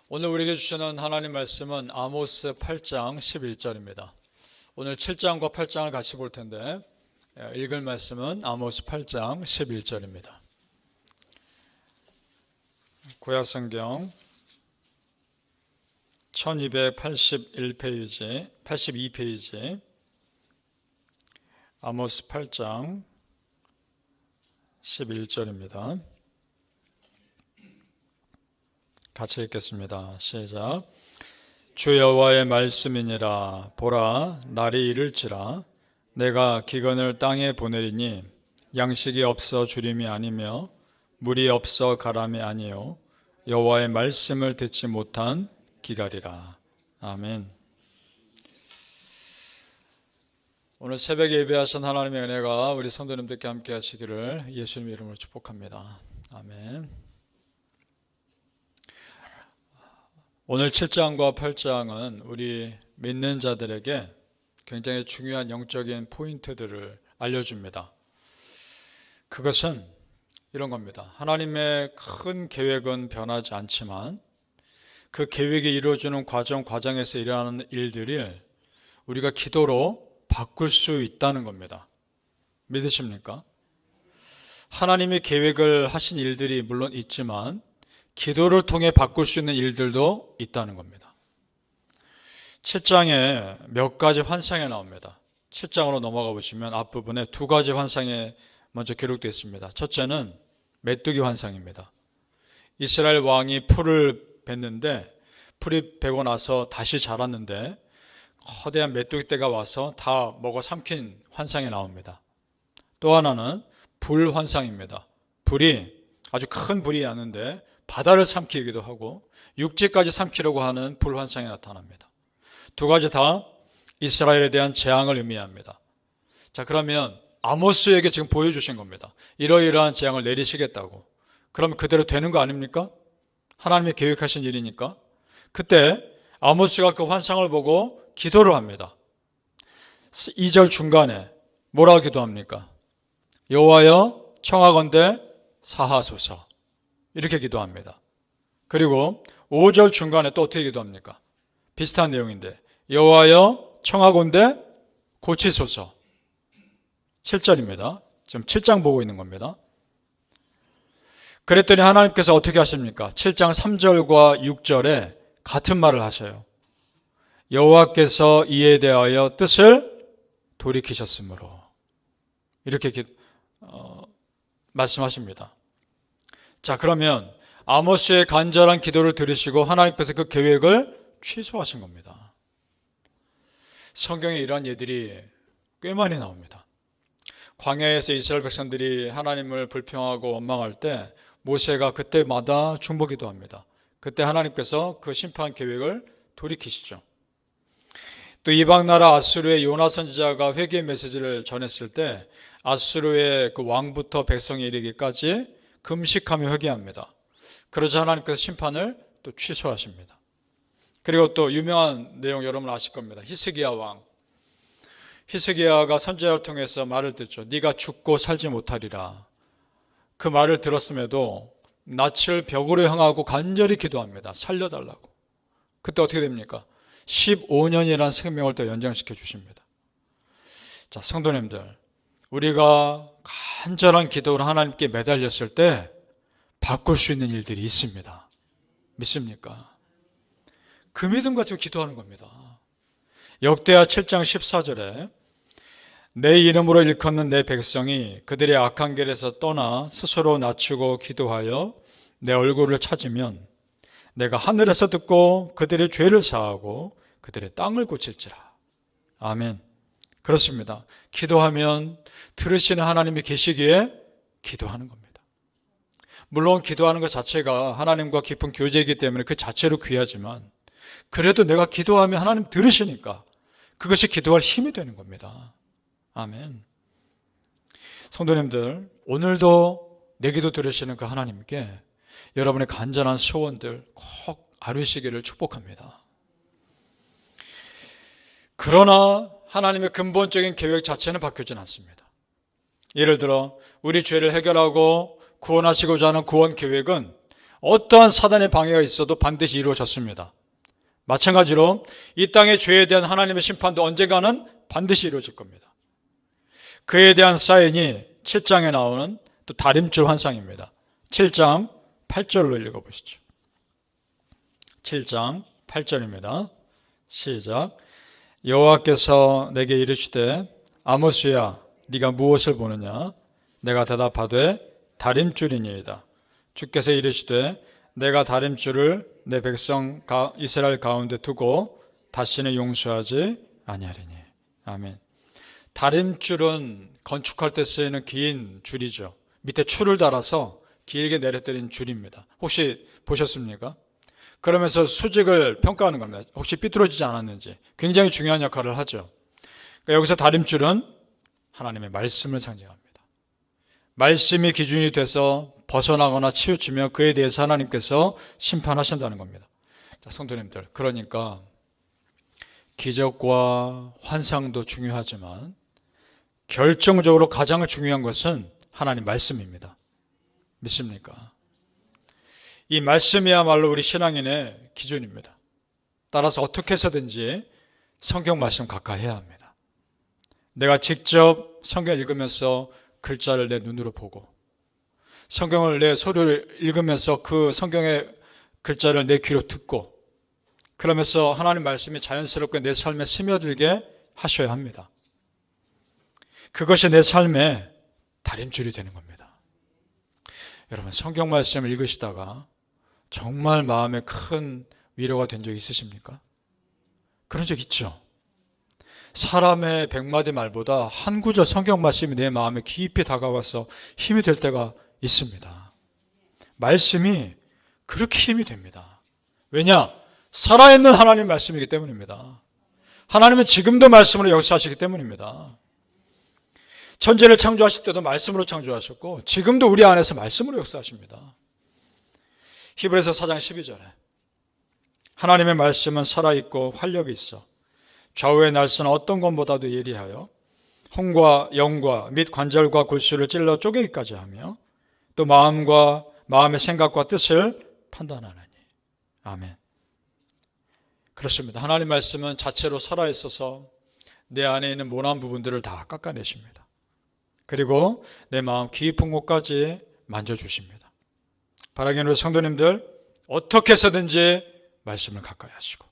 오늘 우리에게 주시는 하나님 말씀은 아모스 8장 11절입니다. 오늘 7장과 8장을 같이 볼 텐데 읽을 말씀은 아모스 8장 11절입니다. 구약성경 1281페이지, 82페이지 아모스 8장 11절입니다. 같이 읽겠습니다. 시작. 주 여호와의 말씀이니라. 보라, 날이 이를지라. 내가 기근을 땅에 보내리니 양식이 없어 주림이 아니며 물이 없어 가람이 아니요 여호와의 말씀을 듣지 못한 기갈이라. 아멘. 오늘 새벽에 예배하신 하나님의 은혜가 우리 성도님들께 함께 하시기를 예수님 이름으로 축복합니다. 아멘. 오늘 7장과 8장은 우리 믿는 자들에게 굉장히 중요한 영적인 포인트들을 알려줍니다. 그것은 이런 겁니다. 하나님의 큰 계획은 변하지 않지만 그 계획이 이루어지는 과정에서 일어나는 일들을 우리가 기도로 바꿀 수 있다는 겁니다. 믿으십니까? 하나님이 계획을 하신 일들이 물론 있지만 기도를 통해 바꿀 수 있는 일들도 있다는 겁니다. 7장에 몇 가지 환상이 나옵니다. 7장으로 넘어가 보시면 앞부분에 두 가지 환상이 먼저 기록되어 있습니다. 첫째는 메뚜기 환상입니다. 이스라엘 왕이 풀을 뱄는데 풀이 베고 나서 다시 자랐는데 거대한 메뚜기 떼가 와서 다 먹어 삼킨 환상이 나옵니다. 또 하나는 불 환상입니다. 불이 아주 큰 불이 나는데 바다를 삼키기도 하고 육지까지 삼키려고 하는 불환상이 나타납니다. 두 가지 다 이스라엘에 대한 재앙을 의미합니다. 자, 그러면 아모스에게 지금 보여주신 겁니다. 이러이러한 재앙을 내리시겠다고. 그럼 그대로 되는 거 아닙니까? 하나님이 계획하신 일이니까. 그때 아모스가 그 환상을 보고 기도를 합니다. 2절 중간에 뭐라고 기도합니까? 여호와여 청하건대 사하소서. 이렇게 기도합니다. 그리고 5절 중간에 또 어떻게 기도합니까? 비슷한 내용인데 여호와여 청하건대 고치소서. 7절입니다. 지금 7장 보고 있는 겁니다. 그랬더니 하나님께서 어떻게 하십니까? 7장 3절과 6절에 같은 말을 하셔요. 여호와께서 이에 대하여 뜻을 돌이키셨으므로 이렇게 말씀하십니다. 자, 그러면 아모스의 간절한 기도를 들으시고 하나님께서 그 계획을 취소하신 겁니다. 성경에 이러한 예들이 꽤 많이 나옵니다. 광야에서 이스라엘 백성들이 하나님을 불평하고 원망할 때 모세가 그때마다 중보기도 합니다. 그때 하나님께서 그 심판 계획을 돌이키시죠. 또 이방 나라 아수르의 요나 선지자가 회개의 메시지를 전했을 때 아수르의 그 왕부터 백성에 이르기까지 금식하며 회개합니다. 그러자 하나님께서 심판을 또 취소하십니다. 그리고 또 유명한 내용 여러분 아실 겁니다. 히스기야 왕. 히스기야가 선지자를 통해서 말을 듣죠. 네가 죽고 살지 못하리라. 그 말을 들었음에도 낯을 벽으로 향하고 간절히 기도합니다. 살려달라고. 그때 어떻게 됩니까? 15년이라는 생명을 또 연장시켜 주십니다. 자, 성도님들, 우리가 간절한 기도로 하나님께 매달렸을 때 바꿀 수 있는 일들이 있습니다. 믿습니까? 그 믿음 가지고 기도하는 겁니다. 역대하 7장 14절에 내 이름으로 일컫는 내 백성이 그들의 악한 길에서 떠나 스스로 낮추고 기도하여 내 얼굴을 찾으면 내가 하늘에서 듣고 그들의 죄를 사하고 그들의 땅을 고칠지라. 아멘. 그렇습니다. 기도하면 들으시는 하나님이 계시기에 기도하는 겁니다. 물론 기도하는 것 자체가 하나님과 깊은 교제이기 때문에 그 자체로 귀하지만 그래도 내가 기도하면 하나님 들으시니까 그것이 기도할 힘이 되는 겁니다. 아멘. 성도님들, 오늘도 내 기도 들으시는 그 하나님께 여러분의 간절한 소원들 꼭 아뢰시기를 축복합니다. 그러나 하나님의 근본적인 계획 자체는 바뀌진 않습니다. 예를 들어 우리 죄를 해결하고 구원하시고자 하는 구원 계획은 어떠한 사단의 방해가 있어도 반드시 이루어졌습니다. 마찬가지로 이 땅의 죄에 대한 하나님의 심판도 언젠가는 반드시 이루어질 겁니다. 그에 대한 사인이 7장에 나오는 또 다림줄 환상입니다. 7장 8절로 읽어보시죠. 7장 8절입니다. 시작. 여호와께서 내게 이르시되 아모스야 네가 무엇을 보느냐? 내가 대답하되 다림줄이니이다. 주께서 이르시되 내가 다림줄을 내 백성 이스라엘 가운데 두고 다시는 용서하지 아니하리니. 아멘. 다림줄은 건축할 때 쓰이는 긴 줄이죠. 밑에 줄을 달아서 길게 내려뜨린 줄입니다. 혹시 보셨습니까? 그러면서 수직을 평가하는 겁니다. 혹시 삐뚤어지지 않았는지. 굉장히 중요한 역할을 하죠. 그러니까 여기서 다림줄은 하나님의 말씀을 상징합니다. 말씀이 기준이 돼서 벗어나거나 치우치면 그에 대해서 하나님께서 심판하신다는 겁니다. 자, 성도님들, 그러니까 기적과 환상도 중요하지만 결정적으로 가장 중요한 것은 하나님 말씀입니다. 믿습니까? 이 말씀이야말로 우리 신앙인의 기준입니다. 따라서 어떻게 해서든지 성경 말씀 가까이 해야 합니다. 내가 직접 성경 읽으면서 글자를 내 눈으로 보고 성경을 내 소리를 읽으면서 그 성경의 글자를 내 귀로 듣고 그러면서 하나님 말씀이 자연스럽게 내 삶에 스며들게 하셔야 합니다. 그것이 내 삶의 다림줄이 되는 겁니다. 여러분, 성경 말씀을 읽으시다가 정말 마음에 큰 위로가 된 적 있으십니까? 그런 적 있죠. 사람의 100마디 말보다 한 구절 성경 말씀이 내 마음에 깊이 다가와서 힘이 될 때가 있습니다. 말씀이 그렇게 힘이 됩니다. 왜냐? 살아있는 하나님 말씀이기 때문입니다. 하나님은 지금도 말씀으로 역사하시기 때문입니다. 천지를 창조하실 때도 말씀으로 창조하셨고 지금도 우리 안에서 말씀으로 역사하십니다. 히브리서 4장 12절에 하나님의 말씀은 살아있고 활력이 있어 좌우의 날선 어떤 것보다도 예리하여 혼과 영과 및 관절과 골수를 찔러 쪼개기까지 하며 또 마음의 생각과 뜻을 판단하느니. 아멘. 그렇습니다. 하나님 말씀은 자체로 살아있어서 내 안에 있는 모난 부분들을 다 깎아내십니다. 그리고 내 마음 깊은 곳까지 만져주십니다. 바라기는 우리 성도님들 어떻게 해서든지 말씀을 가까이 하시고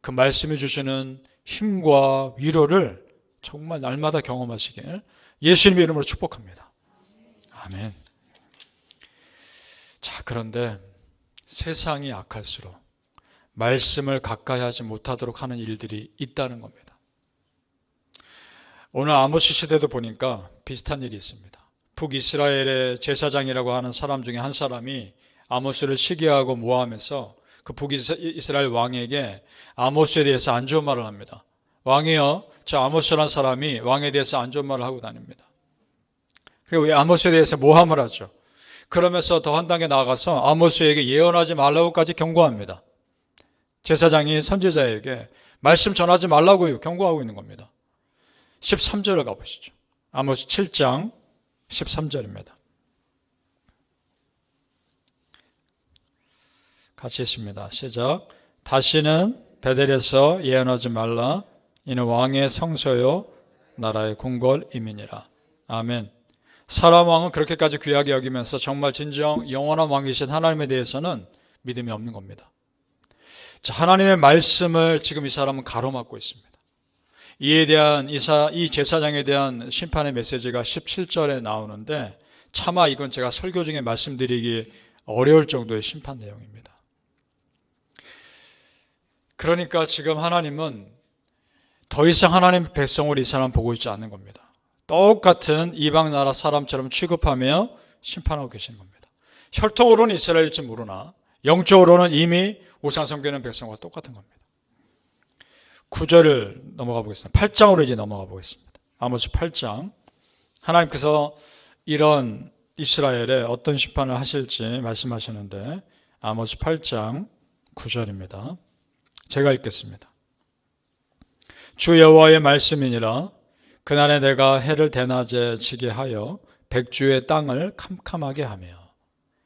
그 말씀이 주시는 힘과 위로를 정말 날마다 경험하시길 예수님의 이름으로 축복합니다. 아멘. 자, 그런데 세상이 악할수록 말씀을 가까이 하지 못하도록 하는 일들이 있다는 겁니다. 오늘 아모스 시대도 보니까 비슷한 일이 있습니다. 북이스라엘의 제사장이라고 하는 사람 중에 한 사람이 아모스를 시기하고 모함해서 그 북이스라엘 왕에게 아모스에 대해서 안 좋은 말을 합니다. 왕이여, 저 아모스라는 사람이 왕에 대해서 안 좋은 말을 하고 다닙니다. 그리고 아모스에 대해서 모함을 하죠. 그러면서 더 한 단계 나아가서 아모스에게 예언하지 말라고까지 경고합니다. 제사장이 선지자에게 말씀 전하지 말라고 경고하고 있는 겁니다. 13절을 가보시죠. 아모스 7장 13절입니다. 같이 있습니다. 시작. 다시는 베델에서 예언하지 말라. 이는 왕의 성소요 나라의 궁궐임이니라. 아멘. 사람 왕은 그렇게까지 귀하게 여기면서 정말 진정 영원한 왕이신 하나님에 대해서는 믿음이 없는 겁니다. 자, 하나님의 말씀을 지금 이 사람은 가로막고 있습니다. 이에 대한 이 제사장에 대한 심판의 메시지가 17절에 나오는데 차마 이건 제가 설교 중에 말씀드리기 어려울 정도의 심판 내용입니다. 그러니까 지금 하나님은 더 이상 하나님의 백성을 이 사람 보고 있지 않는 겁니다. 똑같은 이방 나라 사람처럼 취급하며 심판하고 계시는 겁니다. 혈통으로는 이스라엘일지 모르나 영적으로는 이미 우상 섬기는 백성과 똑같은 겁니다. 9절을 넘어가 보겠습니다. 8장으로 이제 넘어가 보겠습니다. 아모스 8장. 하나님께서 이런 이스라엘에 어떤 심판을 하실지 말씀하시는데 아모스 8장 9절입니다. 제가 읽겠습니다. 주 여호와의 말씀이니라. 그날에 내가 해를 대낮에 지게 하여 백주의 땅을 캄캄하게 하며.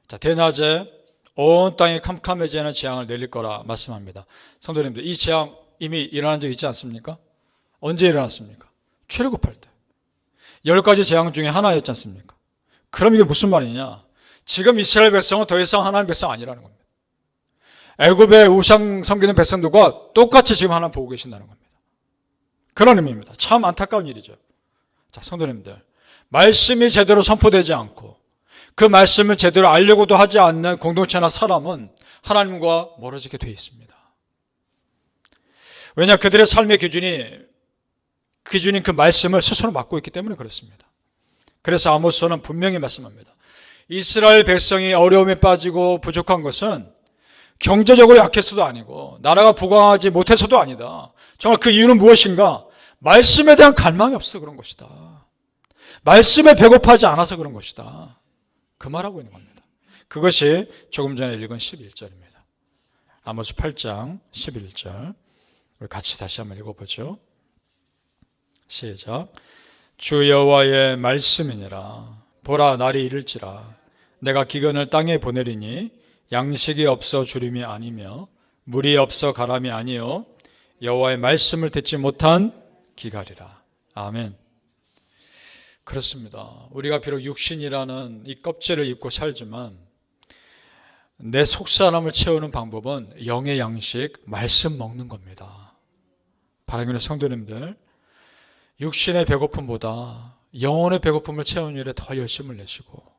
자, 대낮에 온 땅이 캄캄해지는 재앙을 내릴 거라 말씀합니다. 성도님들, 이 재앙 이미 일어난 적 있지 않습니까? 언제 일어났습니까? 출애굽할 때. 10가지 재앙 중에 하나였지 않습니까? 그럼 이게 무슨 말이냐? 지금 이스라엘 백성은 더 이상 하나님 백성 아니라는 겁니다. 애굽의 우상 섬기는 백성들과 똑같이 지금 하나님 보고 계신다는 겁니다. 그런 의미입니다. 참 안타까운 일이죠. 자, 성도님들, 말씀이 제대로 선포되지 않고 그 말씀을 제대로 알려고도 하지 않는 공동체나 사람은 하나님과 멀어지게 되어 있습니다. 왜냐, 그들의 삶의 기준인 그 말씀을 스스로 맡고 있기 때문에 그렇습니다. 그래서 아모스는 분명히 말씀합니다. 이스라엘 백성이 어려움에 빠지고 부족한 것은 경제적으로 약해서도 아니고 나라가 부강하지 못해서도 아니다. 정말 그 이유는 무엇인가? 말씀에 대한 갈망이 없어서 그런 것이다. 말씀에 배고파하지 않아서 그런 것이다. 그 말하고 있는 겁니다. 그것이 조금 전에 읽은 11절입니다. 아모스 8장 11절. 우리 같이 다시 한번 읽어보죠. 시작. 주 여호와의 말씀이니라. 보라, 날이 이를지라. 내가 기근을 땅에 보내리니 양식이 없어 주림이 아니며 물이 없어 가람이 아니요 여호와의 말씀을 듣지 못한 기갈이라. 아멘. 그렇습니다. 우리가 비록 육신이라는 이 껍질을 입고 살지만 내 속사람을 채우는 방법은 영의 양식, 말씀 먹는 겁니다. 사랑하는 성도님들, 육신의 배고픔보다 영혼의 배고픔을 채우는 일에 더 열심을 내시고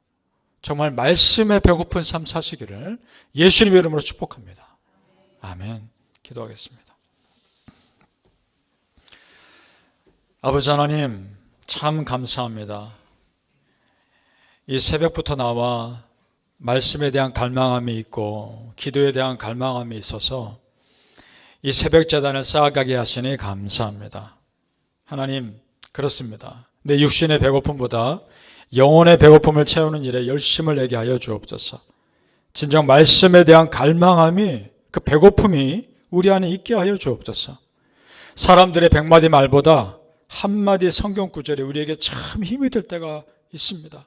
정말 말씀에 배고픈 삶 사시기를 예수님의 이름으로 축복합니다. 아멘. 기도하겠습니다. 아버지 하나님, 참 감사합니다. 이 새벽부터 나와 말씀에 대한 갈망함이 있고 기도에 대한 갈망함이 있어서 이 새벽 제단을 쌓아가게 하시니 감사합니다. 하나님, 그렇습니다. 내 육신의 배고픔보다 영혼의 배고픔을 채우는 일에 열심을 내게 하여 주옵소서. 진정 말씀에 대한 갈망함이, 그 배고픔이 우리 안에 있게 하여 주옵소서. 사람들의 100마디 말보다 한마디 성경 구절이 우리에게 참 힘이 될 때가 있습니다.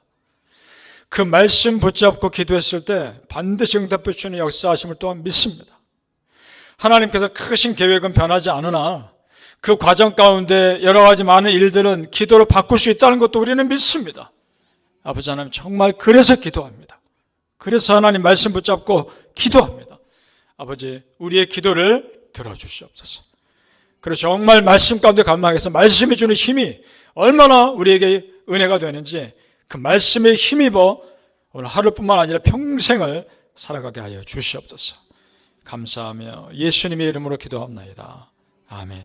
그 말씀 붙잡고 기도했을 때 반드시 응답해 주시는 역사하심을 또한 믿습니다. 하나님께서 크신 계획은 변하지 않으나 그 과정 가운데 여러 가지 많은 일들은 기도로 바꿀 수 있다는 것도 우리는 믿습니다. 아버지 하나님, 정말 그래서 기도합니다. 그래서 하나님 말씀 붙잡고 기도합니다. 아버지, 우리의 기도를 들어주시옵소서. 그리고 정말 말씀 가운데 갈망해서 말씀이 주는 힘이 얼마나 우리에게 은혜가 되는지 그 말씀에 힘입어 오늘 하루뿐만 아니라 평생을 살아가게 하여 주시옵소서. 감사하며 예수님의 이름으로 기도합나이다. 아멘.